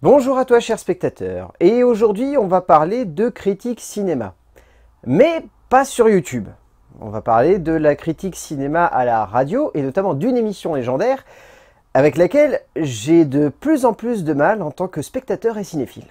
Bonjour à toi cher spectateur, et aujourd'hui on va parler de critique cinéma. Mais pas sur YouTube. On va parler de la critique cinéma à la radio, et notamment d'une émission légendaire avec laquelle j'ai de plus en plus de mal en tant que spectateur et cinéphile.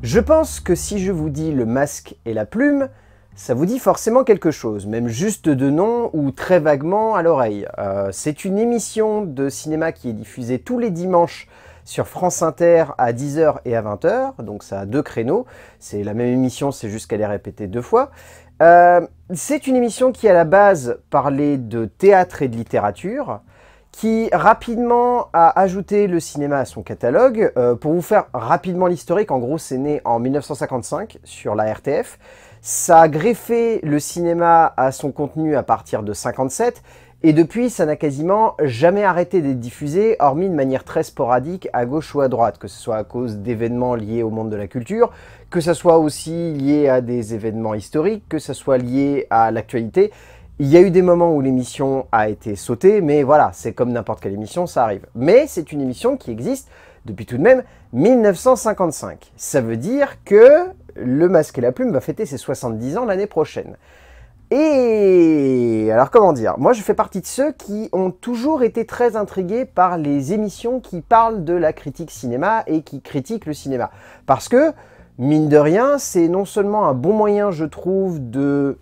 Je pense que si je vous dis Le Masque et la Plume, ça vous dit forcément quelque chose, même juste de nom ou très vaguement à l'oreille. C'est une émission de cinéma qui est diffusée tous les dimanches sur France Inter à 10 h et à 20 h, donc ça a deux créneaux. C'est la même émission, c'est juste qu'elle est répétée deux fois. C'est une émission qui à la base parlait de théâtre et de littérature, qui rapidement a ajouté le cinéma à son catalogue. Pour vous faire rapidement l'historique, en gros c'est né en 1955 sur la RTF. Ça a greffé le cinéma à son contenu à partir de 57, et depuis ça n'a quasiment jamais arrêté d'être diffusé, hormis de manière très sporadique à gauche ou à droite, que ce soit à cause d'événements liés au monde de la culture, que ce soit aussi lié à des événements historiques, que ce soit lié à l'actualité. Il y a eu des moments où l'émission a été sautée, mais voilà, c'est comme n'importe quelle émission, ça arrive. Mais c'est une émission qui existe depuis tout de même 1955. Ça veut dire que Le Masque et la Plume va fêter ses 70 ans l'année prochaine. Et alors comment dire, moi je fais partie de ceux qui ont toujours été très intrigués par les émissions qui parlent de la critique cinéma et qui critiquent le cinéma. Parce que, mine de rien, c'est non seulement un bon moyen, je trouve, de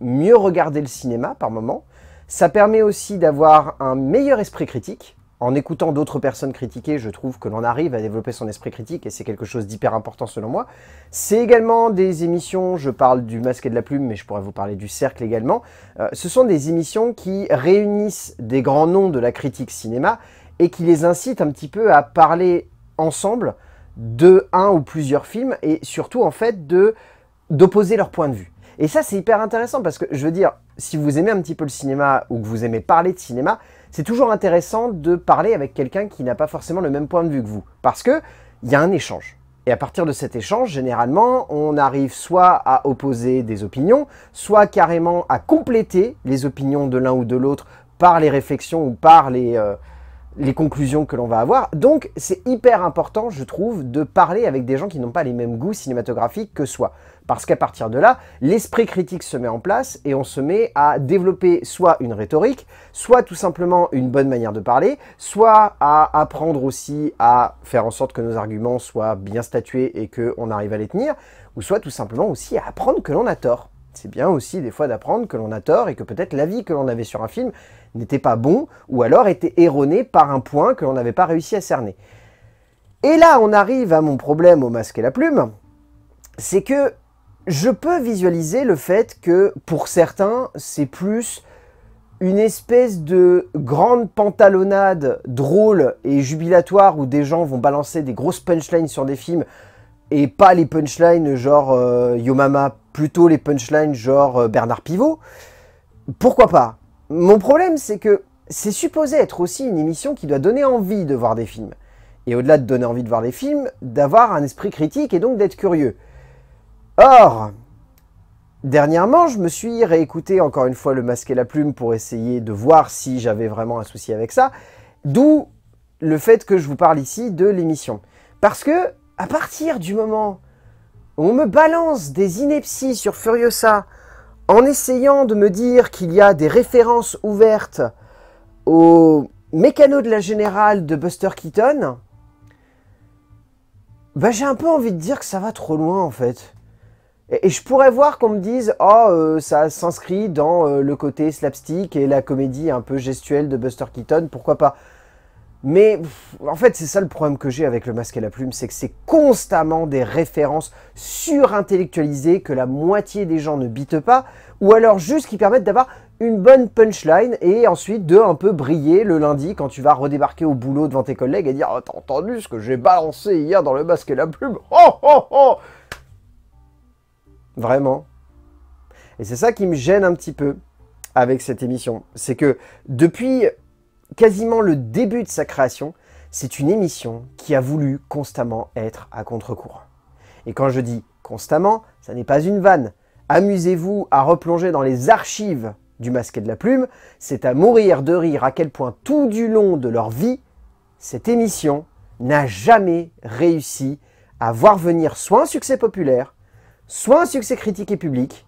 mieux regarder le cinéma par moment, ça permet aussi d'avoir un meilleur esprit critique. En écoutant d'autres personnes critiquer, je trouve que l'on arrive à développer son esprit critique et c'est quelque chose d'hyper important selon moi. C'est également des émissions, je parle du Masque et de la Plume, mais je pourrais vous parler du Cercle également. Ce sont des émissions qui réunissent des grands noms de la critique cinéma et qui les incitent un petit peu à parler ensemble de un ou plusieurs films et surtout en fait d'opposer leur point de vue. Et ça, c'est hyper intéressant parce que, je veux dire, si vous aimez un petit peu le cinéma ou que vous aimez parler de cinéma, c'est toujours intéressant de parler avec quelqu'un qui n'a pas forcément le même point de vue que vous. Parce qu'il y a un échange. Et à partir de cet échange, généralement, on arrive soit à opposer des opinions, soit carrément à compléter les opinions de l'un ou de l'autre par les réflexions ou par les conclusions que l'on va avoir. Donc, c'est hyper important, je trouve, de parler avec des gens qui n'ont pas les mêmes goûts cinématographiques que soi. Parce qu'à partir de là, l'esprit critique se met en place et on se met à développer soit une rhétorique, soit tout simplement une bonne manière de parler, soit à apprendre aussi à faire en sorte que nos arguments soient bien statués et qu'on arrive à les tenir, ou soit tout simplement aussi à apprendre que l'on a tort. C'est bien aussi des fois d'apprendre que l'on a tort et que peut-être l'avis que l'on avait sur un film n'était pas bon ou alors était erroné par un point que l'on n'avait pas réussi à cerner. Et là, on arrive à mon problème au Masque et la Plume, c'est que je peux visualiser le fait que pour certains, c'est plus une espèce de grande pantalonnade drôle et jubilatoire où des gens vont balancer des grosses punchlines sur des films et pas les punchlines genre Yo Mama, plutôt les punchlines genre Bernard Pivot. Pourquoi pas? Mon problème, c'est que c'est supposé être aussi une émission qui doit donner envie de voir des films. Et au-delà de donner envie de voir des films, d'avoir un esprit critique et donc d'être curieux. Or, dernièrement, je me suis réécouté encore une fois Le Masque et la Plume pour essayer de voir si j'avais vraiment un souci avec ça. D'où le fait que je vous parle ici de l'émission. Parce que, à partir du moment où on me balance des inepties sur Furiosa, en essayant de me dire qu'il y a des références ouvertes au mécano de la Générale de Buster Keaton, bah j'ai un peu envie de dire que ça va trop loin en fait. Et je pourrais voir qu'on me dise « Oh, ça s'inscrit dans le côté slapstick et la comédie un peu gestuelle de Buster Keaton, pourquoi pas ?» Mais en fait, c'est ça le problème que j'ai avec Le Masque et la Plume, c'est que c'est constamment des références surintellectualisées que la moitié des gens ne bitent pas, ou alors juste qui permettent d'avoir une bonne punchline et ensuite de un peu briller le lundi quand tu vas redébarquer au boulot devant tes collègues et dire « Oh, t'as entendu ce que j'ai balancé hier dans Le Masque et la Plume? Oh, oh, oh !» Vraiment. Et c'est ça qui me gêne un petit peu avec cette émission. C'est que depuis quasiment le début de sa création, c'est une émission qui a voulu constamment être à contre-courant. Et quand je dis constamment, ça n'est pas une vanne. Amusez-vous à replonger dans les archives du Masque et de la Plume, c'est à mourir de rire à quel point tout du long de leur vie, cette émission n'a jamais réussi à voir venir soit un succès populaire, soit un succès critique et public,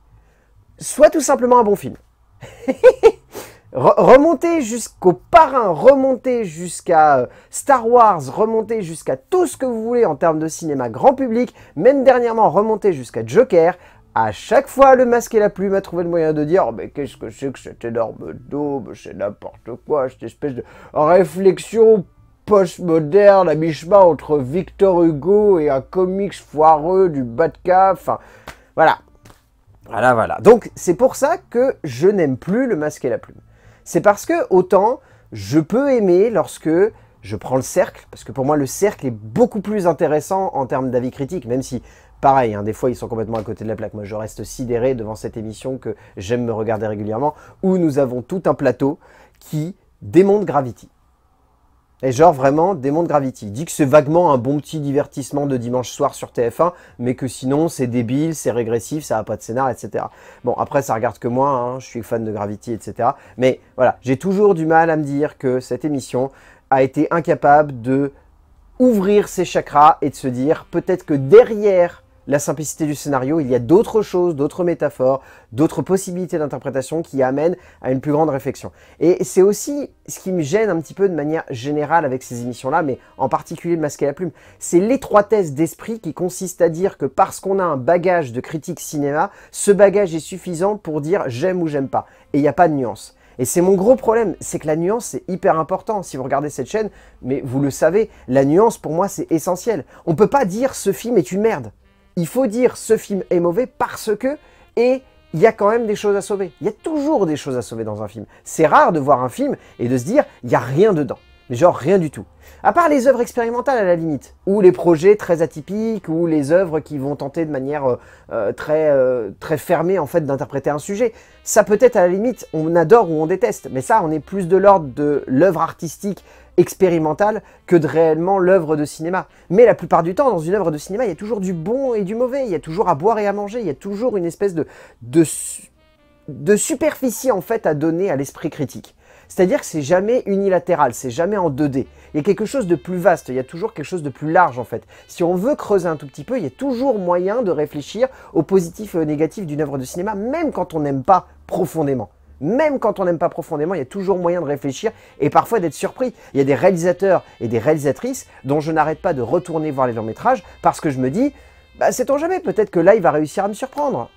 soit tout simplement un bon film. Remonter jusqu'au Parrain, remonter jusqu'à Star Wars, remonter jusqu'à tout ce que vous voulez en termes de cinéma grand public, même dernièrement remonter jusqu'à Joker, à chaque fois le Masque et la Plume a trouvé le moyen de dire « Mais qu'est-ce que c'est que cette énorme daube, c'est n'importe quoi, cette espèce de réflexion post-moderne à mi-chemin entre Victor Hugo et un comics foireux du bas de cave. » Enfin, voilà. Voilà. Donc, c'est pour ça que je n'aime plus le Masque et la Plume. C'est parce que, autant, je peux aimer lorsque je prends le cercle, parce que pour moi, le cercle est beaucoup plus intéressant en termes d'avis critique, même si, pareil, hein, des fois, ils sont complètement à côté de la plaque. Moi, je reste sidéré devant cette émission que j'aime me regarder régulièrement, où nous avons tout un plateau qui démonte Gravity. Et genre vraiment démonte Gravity. Il dit que c'est vaguement un bon petit divertissement de dimanche soir sur TF1, mais que sinon c'est débile, c'est régressif, ça n'a pas de scénar, etc. Bon, après ça regarde que moi, hein, je suis fan de Gravity, etc. Mais voilà, j'ai toujours du mal à me dire que cette émission a été incapable de ouvrir ses chakras et de se dire peut-être que derrière la simplicité du scénario, il y a d'autres choses, d'autres métaphores, d'autres possibilités d'interprétation qui amènent à une plus grande réflexion. Et c'est aussi ce qui me gêne un petit peu de manière générale avec ces émissions-là, mais en particulier le Masque et la Plume, c'est l'étroitesse d'esprit qui consiste à dire que parce qu'on a un bagage de critique cinéma, ce bagage est suffisant pour dire j'aime ou j'aime pas. Et il n'y a pas de nuance. Et c'est mon gros problème, c'est que la nuance c'est hyper important. Si vous regardez cette chaîne, mais vous le savez, la nuance pour moi c'est essentiel. On ne peut pas dire ce film est une merde. Il faut dire ce film est mauvais parce que, et il y a quand même des choses à sauver. Il y a toujours des choses à sauver dans un film. C'est rare de voir un film et de se dire, il n'y a rien dedans. Mais genre rien du tout. À part les œuvres expérimentales à la limite, ou les projets très atypiques, ou les œuvres qui vont tenter de manière très fermée en fait d'interpréter un sujet. Ça peut être à la limite, on adore ou on déteste, mais ça on est plus de l'ordre de l'œuvre artistique expérimentale que de réellement l'œuvre de cinéma. Mais la plupart du temps, dans une œuvre de cinéma, il y a toujours du bon et du mauvais, il y a toujours à boire et à manger, il y a toujours une espèce de superficie en fait à donner à l'esprit critique. C'est-à-dire que c'est jamais unilatéral, c'est jamais en 2D. Il y a quelque chose de plus vaste, il y a toujours quelque chose de plus large en fait. Si on veut creuser un tout petit peu, il y a toujours moyen de réfléchir au positif et au négatif d'une œuvre de cinéma, même quand on n'aime pas profondément. Même quand on n'aime pas profondément, il y a toujours moyen de réfléchir et parfois d'être surpris. Il y a des réalisateurs et des réalisatrices dont je n'arrête pas de retourner voir les longs métrages parce que je me dis, bah sait-on jamais, peut-être que là il va réussir à me surprendre.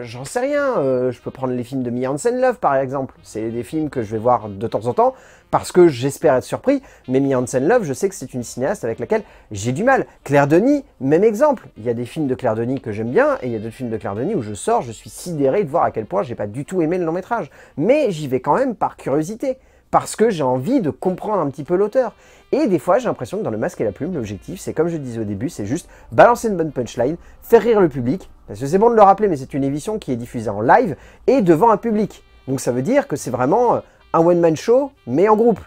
J'en sais rien, je peux prendre les films de Mia Hansen-Løve par exemple. C'est des films que je vais voir de temps en temps parce que j'espère être surpris, mais Mia Hansen-Løve, je sais que c'est une cinéaste avec laquelle j'ai du mal. Claire Denis, même exemple. Il y a des films de Claire Denis que j'aime bien et il y a d'autres films de Claire Denis où je sors, je suis sidéré de voir à quel point j'ai pas du tout aimé le long métrage. Mais j'y vais quand même par curiosité, parce que j'ai envie de comprendre un petit peu l'auteur. Et des fois, j'ai l'impression que dans le Masque et la Plume, l'objectif, c'est comme je disais au début, c'est juste balancer une bonne punchline, faire rire le public, parce que c'est bon de le rappeler, mais c'est une émission qui est diffusée en live et devant un public. Donc ça veut dire que c'est vraiment un one-man show, mais en groupe.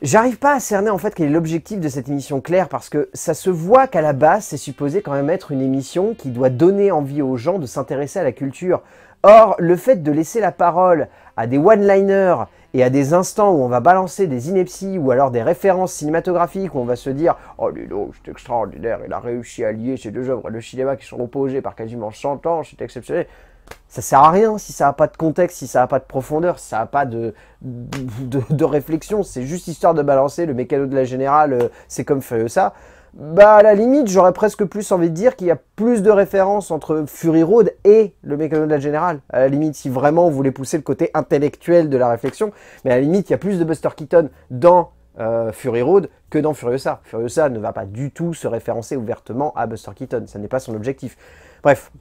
J'arrive pas à cerner en fait quel est l'objectif de cette émission Claire, parce que ça se voit qu'à la base, c'est supposé quand même être une émission qui doit donner envie aux gens de s'intéresser à la culture. Or, le fait de laisser la parole à des one-liners et à des instants où on va balancer des inepties ou alors des références cinématographiques où on va se dire « Oh, dis donc, c'est extraordinaire, il a réussi à lier ces deux œuvres de cinéma qui sont opposées par quasiment 100 ans, c'est exceptionnel », ça sert à rien si ça n'a pas de contexte, si ça n'a pas de profondeur, si ça n'a pas de réflexion, c'est juste histoire de balancer le mécano de la générale, c'est comme Furiosa. Bah à la limite, j'aurais presque plus envie de dire qu'il y a plus de références entre Fury Road et le mécano de la générale. À la limite, si vraiment on voulait pousser le côté intellectuel de la réflexion, mais à la limite, il y a plus de Buster Keaton dans Fury Road que dans Furiosa. Furiosa ne va pas du tout se référencer ouvertement à Buster Keaton, ça n'est pas son objectif. Bref.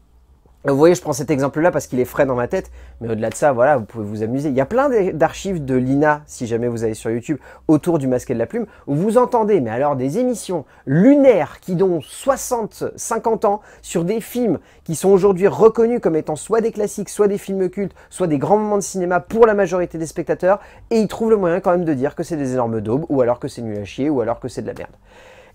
Vous voyez, je prends cet exemple-là parce qu'il est frais dans ma tête, mais au-delà de ça, voilà, vous pouvez vous amuser. Il y a plein d'archives de l'INA, si jamais vous allez sur YouTube, autour du Masque et de la Plume, où vous entendez, mais alors des émissions lunaires qui ont 60, 50 ans, sur des films qui sont aujourd'hui reconnus comme étant soit des classiques, soit des films cultes, soit des grands moments de cinéma pour la majorité des spectateurs, et ils trouvent le moyen quand même de dire que c'est des énormes daubes, ou alors que c'est nul à chier, ou alors que c'est de la merde.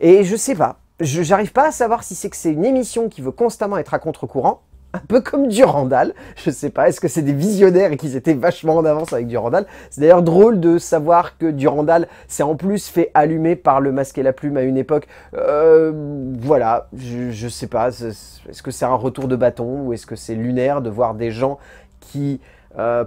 Et je sais pas. j'arrive pas à savoir si c'est que c'est une émission qui veut constamment être à contre-courant, un peu comme Durandal. Je sais pas, est-ce que c'est des visionnaires et qu'ils étaient vachement en avance avec Durandal? C'est d'ailleurs drôle de savoir que Durandal s'est en plus fait allumer par le Masque et la Plume à une époque. Voilà, je sais pas, est-ce que c'est un retour de bâton ou est-ce que c'est lunaire de voir des gens qui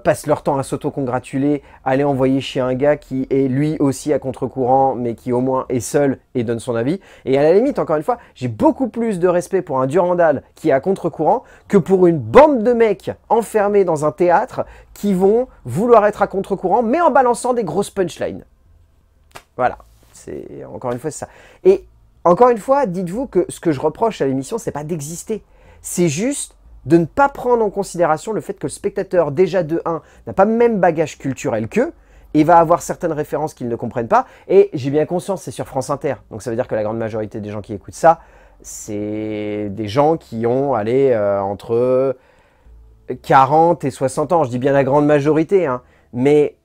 passent leur temps à s'auto-congratuler, aller envoyer chier un gars qui est lui aussi à contre-courant, mais qui au moins est seul et donne son avis. Et à la limite, encore une fois, j'ai beaucoup plus de respect pour un Durandal qui est à contre-courant que pour une bande de mecs enfermés dans un théâtre qui vont vouloir être à contre-courant, mais en balançant des grosses punchlines. Voilà, c'est encore une fois ça. Et encore une fois, dites-vous que ce que je reproche à l'émission, c'est pas d'exister, c'est juste de ne pas prendre en considération le fait que le spectateur, déjà de 1, n'a pas le même bagage culturel qu'eux, et va avoir certaines références qu'ils ne comprennent pas, et j'ai bien conscience, c'est sur France Inter, donc ça veut dire que la grande majorité des gens qui écoutent ça, c'est des gens qui ont, allez, entre 40 et 60 ans, je dis bien la grande majorité, hein, mais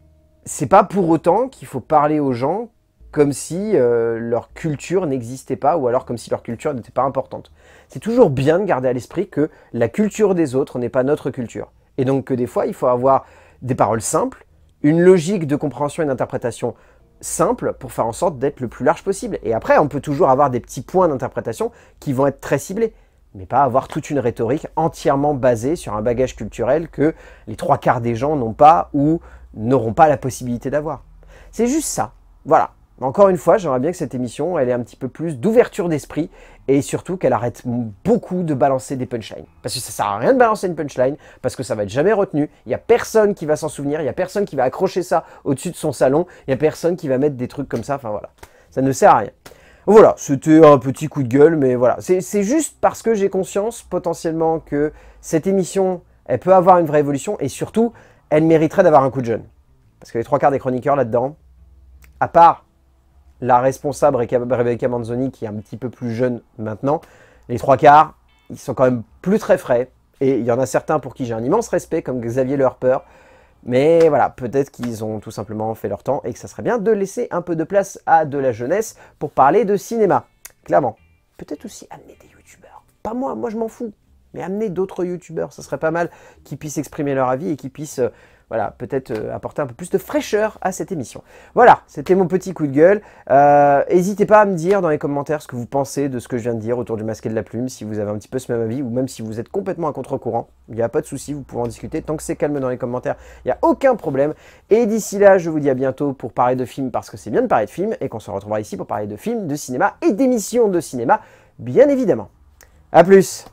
c'est pas pour autant qu'il faut parler aux gens comme si leur culture n'existait pas, ou alors comme si leur culture n'était pas importante. C'est toujours bien de garder à l'esprit que la culture des autres n'est pas notre culture. Et donc que des fois, il faut avoir des paroles simples, une logique de compréhension et d'interprétation simple pour faire en sorte d'être le plus large possible. Et après, on peut toujours avoir des petits points d'interprétation qui vont être très ciblés, mais pas avoir toute une rhétorique entièrement basée sur un bagage culturel que les 3/4 des gens n'ont pas ou n'auront pas la possibilité d'avoir. C'est juste ça. Voilà. Encore une fois, j'aimerais bien que cette émission, elle ait un petit peu plus d'ouverture d'esprit et surtout qu'elle arrête beaucoup de balancer des punchlines. Parce que ça sert à rien de balancer une punchline, parce que ça va être jamais retenu, il n'y a personne qui va s'en souvenir, il n'y a personne qui va accrocher ça au-dessus de son salon, il n'y a personne qui va mettre des trucs comme ça, enfin voilà. Ça ne sert à rien. Voilà, c'était un petit coup de gueule, mais voilà. C'est juste parce que j'ai conscience potentiellement que cette émission, elle peut avoir une vraie évolution et surtout, elle mériterait d'avoir un coup de jeune. Parce que les 3/4 des chroniqueurs là-dedans, à part la responsable Rebecca Manzoni, qui est un petit peu plus jeune maintenant, les 3/4, ils sont quand même plus très frais. Et il y en a certains pour qui j'ai un immense respect, comme Xavier Le Harper. Mais voilà, peut-être qu'ils ont tout simplement fait leur temps et que ça serait bien de laisser un peu de place à de la jeunesse pour parler de cinéma. Clairement. Peut-être aussi amener des youtubeurs. Pas moi je m'en fous. Mais amener d'autres youtubeurs, ça serait pas mal qu'ils puissent exprimer leur avis et qu'ils puissent... voilà, peut-être apporter un peu plus de fraîcheur à cette émission. Voilà, c'était mon petit coup de gueule. N'hésitez pas à me dire dans les commentaires ce que vous pensez de ce que je viens de dire autour du Masque et de la Plume, si vous avez un petit peu ce même avis, ou même si vous êtes complètement à contre-courant. Il n'y a pas de souci, vous pouvez en discuter. Tant que c'est calme dans les commentaires, il n'y a aucun problème. Et d'ici là, je vous dis à bientôt pour parler de films, parce que c'est bien de parler de films, et qu'on se retrouvera ici pour parler de films, de cinéma et d'émissions de cinéma, bien évidemment. A plus!